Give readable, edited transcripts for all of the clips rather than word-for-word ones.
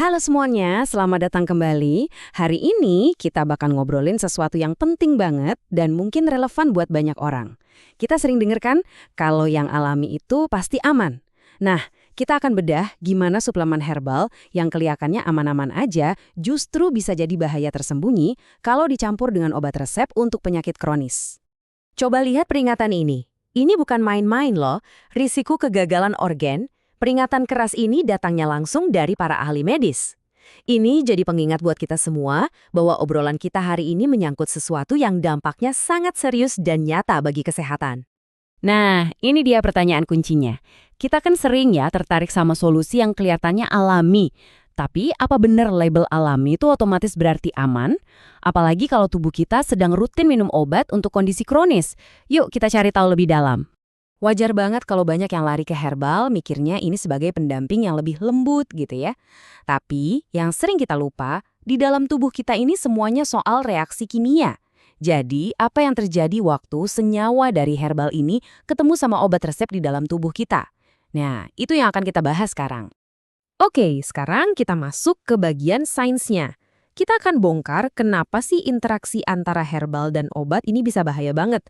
Halo semuanya, selamat datang kembali. Hari ini kita bakal ngobrolin sesuatu yang penting banget dan mungkin relevan buat banyak orang. Kita sering dengar kan, kalau yang alami itu pasti aman. Nah, kita akan bedah gimana suplemen herbal yang kelihatannya aman-aman aja justru bisa jadi bahaya tersembunyi kalau dicampur dengan obat resep untuk penyakit kronis. Coba lihat peringatan ini. Ini bukan main-main loh, risiko kegagalan organ. Peringatan keras ini datangnya langsung dari para ahli medis. Ini jadi pengingat buat kita semua bahwa obrolan kita hari ini menyangkut sesuatu yang dampaknya sangat serius dan nyata bagi kesehatan. Nah, ini dia pertanyaan kuncinya. Kita kan sering ya tertarik sama solusi yang kelihatannya alami. Tapi apa benar label alami itu otomatis berarti aman? Apalagi kalau tubuh kita sedang rutin minum obat untuk kondisi kronis. Yuk kita cari tahu lebih dalam. Wajar banget kalau banyak yang lari ke herbal mikirnya ini sebagai pendamping yang lebih lembut gitu ya. Tapi yang sering kita lupa, di dalam tubuh kita ini semuanya soal reaksi kimia. Jadi apa yang terjadi waktu senyawa dari herbal ini ketemu sama obat resep di dalam tubuh kita? Nah, itu yang akan kita bahas sekarang. Oke, sekarang kita masuk ke bagian sainsnya. Kita akan bongkar kenapa sih interaksi antara herbal dan obat ini bisa bahaya banget.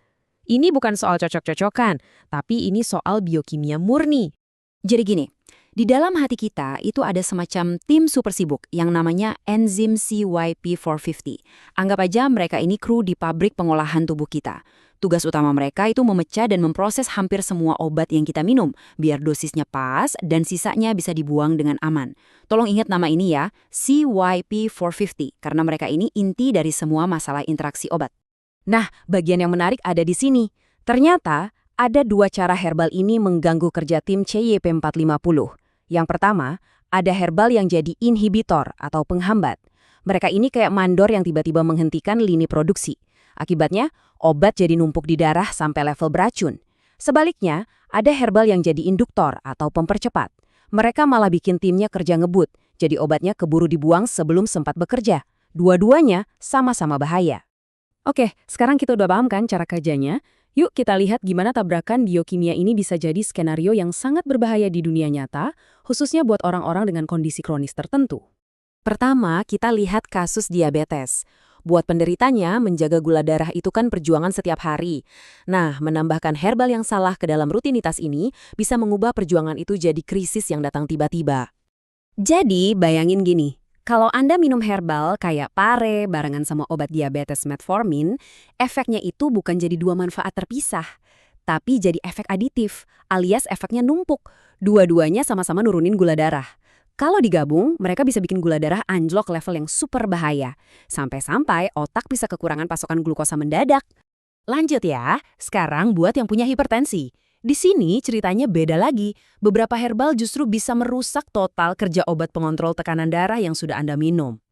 Ini bukan soal cocok-cocokan, tapi ini soal biokimia murni. Jadi gini, di dalam hati kita itu ada semacam tim super sibuk yang namanya enzim CYP450. Anggap aja mereka ini kru di pabrik pengolahan tubuh kita. Tugas utama mereka itu memecah dan memproses hampir semua obat yang kita minum, biar dosisnya pas dan sisanya bisa dibuang dengan aman. Tolong ingat nama ini ya, CYP450, karena mereka ini inti dari semua masalah interaksi obat. Nah, bagian yang menarik ada di sini. Ternyata, ada dua cara herbal ini mengganggu kerja tim CYP450. Yang pertama, ada herbal yang jadi inhibitor atau penghambat. Mereka ini kayak mandor yang tiba-tiba menghentikan lini produksi. Akibatnya, obat jadi numpuk di darah sampai level beracun. Sebaliknya, ada herbal yang jadi induktor atau pempercepat. Mereka malah bikin timnya kerja ngebut, jadi obatnya keburu dibuang sebelum sempat bekerja. Dua-duanya sama-sama bahaya. Oke, sekarang kita udah paham kan cara kerjanya? Yuk kita lihat gimana tabrakan biokimia ini bisa jadi skenario yang sangat berbahaya di dunia nyata, khususnya buat orang-orang dengan kondisi kronis tertentu. Pertama, kita lihat kasus diabetes. Buat penderitanya, menjaga gula darah itu kan perjuangan setiap hari. Nah, menambahkan herbal yang salah ke dalam rutinitas ini bisa mengubah perjuangan itu jadi krisis yang datang tiba-tiba. Jadi, bayangin gini. Kalau Anda minum herbal kayak pare barengan sama obat diabetes metformin, efeknya itu bukan jadi dua manfaat terpisah, tapi jadi efek aditif, alias efeknya numpuk. Dua-duanya sama-sama nurunin gula darah. Kalau digabung, mereka bisa bikin gula darah anjlok level yang super bahaya. Sampai-sampai otak bisa kekurangan pasokan glukosa mendadak. Lanjut ya, sekarang buat yang punya hipertensi. Di sini ceritanya beda lagi. Beberapa herbal justru bisa merusak total kerja obat pengontrol tekanan darah yang sudah Anda minum.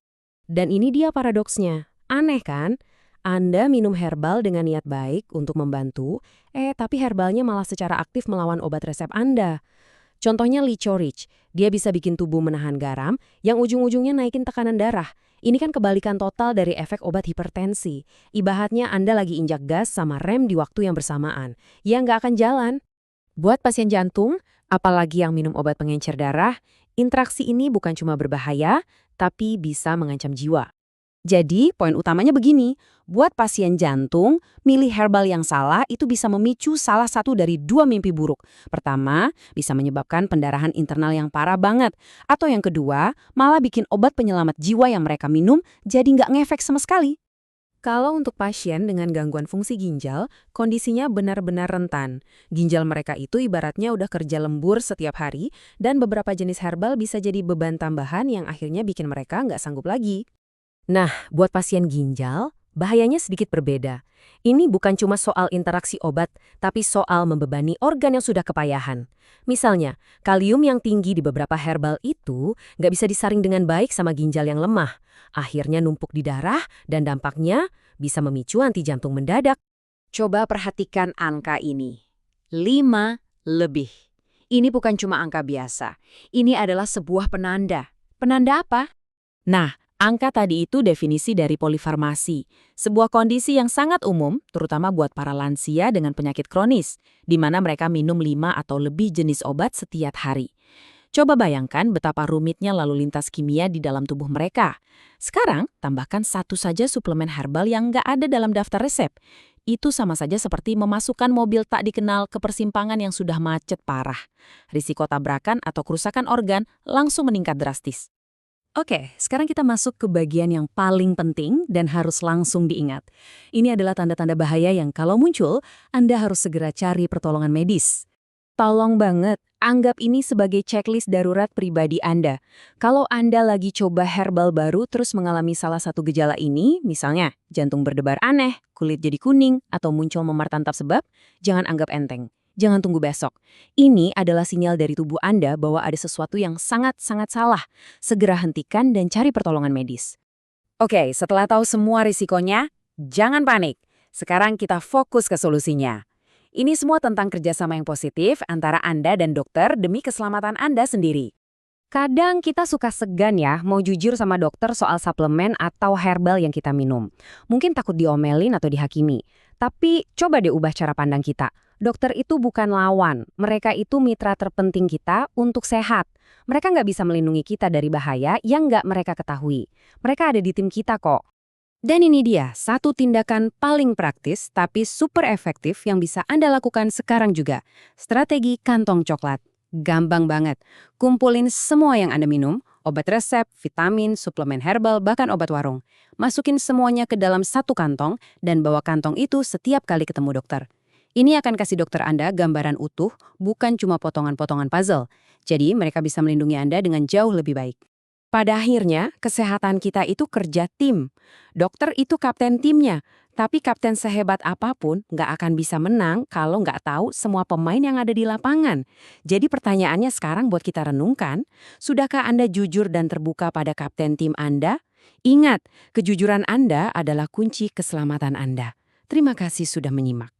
Dan ini dia paradoksnya. Aneh kan? Anda minum herbal dengan niat baik untuk membantu, tapi herbalnya malah secara aktif melawan obat resep Anda. Contohnya Lichorich, dia bisa bikin tubuh menahan garam yang ujung-ujungnya naikin tekanan darah. Ini kan kebalikan total dari efek obat hipertensi. Ibaratnya Anda lagi injak gas sama rem di waktu yang bersamaan. Ya nggak akan jalan. Buat pasien jantung, apalagi yang minum obat pengencer darah, interaksi ini bukan cuma berbahaya, tapi bisa mengancam jiwa. Jadi, poin utamanya begini, buat pasien jantung, milih herbal yang salah itu bisa memicu salah satu dari dua mimpi buruk. Pertama, bisa menyebabkan pendarahan internal yang parah banget. Atau yang kedua, malah bikin obat penyelamat jiwa yang mereka minum jadi nggak ngefek sama sekali. Kalau untuk pasien dengan gangguan fungsi ginjal, kondisinya benar-benar rentan. Ginjal mereka itu ibaratnya udah kerja lembur setiap hari, dan beberapa jenis herbal bisa jadi beban tambahan yang akhirnya bikin mereka nggak sanggup lagi. Nah, buat pasien ginjal, bahayanya sedikit berbeda. Ini bukan cuma soal interaksi obat, tapi soal membebani organ yang sudah kepayahan. Misalnya, kalium yang tinggi di beberapa herbal itu nggak bisa disaring dengan baik sama ginjal yang lemah. Akhirnya numpuk di darah dan dampaknya bisa memicu anti jantung mendadak. Coba perhatikan angka ini. 5 lebih. Ini bukan cuma angka biasa. Ini adalah sebuah penanda. Penanda apa? Nah, angka tadi itu definisi dari polifarmasi, sebuah kondisi yang sangat umum, terutama buat para lansia dengan penyakit kronis, di mana mereka minum 5 atau lebih jenis obat setiap hari. Coba bayangkan betapa rumitnya lalu lintas kimia di dalam tubuh mereka. Sekarang, tambahkan satu saja suplemen herbal yang nggak ada dalam daftar resep. Itu sama saja seperti memasukkan mobil tak dikenal ke persimpangan yang sudah macet parah. Risiko tabrakan atau kerusakan organ langsung meningkat drastis. Oke, sekarang kita masuk ke bagian yang paling penting dan harus langsung diingat. Ini adalah tanda-tanda bahaya yang kalau muncul, Anda harus segera cari pertolongan medis. Tolong banget, anggap ini sebagai checklist darurat pribadi Anda. Kalau Anda lagi coba herbal baru terus mengalami salah satu gejala ini, misalnya jantung berdebar aneh, kulit jadi kuning, atau muncul memar tanpa sebab, jangan anggap enteng. Jangan tunggu besok. Ini adalah sinyal dari tubuh Anda bahwa ada sesuatu yang sangat-sangat salah. Segera hentikan dan cari pertolongan medis. Oke, setelah tahu semua risikonya, jangan panik. Sekarang kita fokus ke solusinya. Ini semua tentang kerjasama yang positif antara Anda dan dokter demi keselamatan Anda sendiri. Kadang kita suka segan ya mau jujur sama dokter soal suplemen atau herbal yang kita minum. Mungkin takut diomelin atau dihakimi. Tapi coba deh ubah cara pandang kita. Dokter itu bukan lawan, mereka itu mitra terpenting kita untuk sehat. Mereka nggak bisa melindungi kita dari bahaya yang nggak mereka ketahui. Mereka ada di tim kita kok. Dan ini dia, satu tindakan paling praktis tapi super efektif yang bisa Anda lakukan sekarang juga. Strategi kantong coklat. Gampang banget. Kumpulin semua yang Anda minum, obat resep, vitamin, suplemen herbal, bahkan obat warung. Masukin semuanya ke dalam satu kantong dan bawa kantong itu setiap kali ketemu dokter. Ini akan kasih dokter Anda gambaran utuh, bukan cuma potongan-potongan puzzle. Jadi mereka bisa melindungi Anda dengan jauh lebih baik. Pada akhirnya, kesehatan kita itu kerja tim. Dokter itu kapten timnya, tapi kapten sehebat apapun nggak akan bisa menang kalau nggak tahu semua pemain yang ada di lapangan. Jadi pertanyaannya sekarang buat kita renungkan, sudahkah Anda jujur dan terbuka pada kapten tim Anda? Ingat, kejujuran Anda adalah kunci keselamatan Anda. Terima kasih sudah menyimak.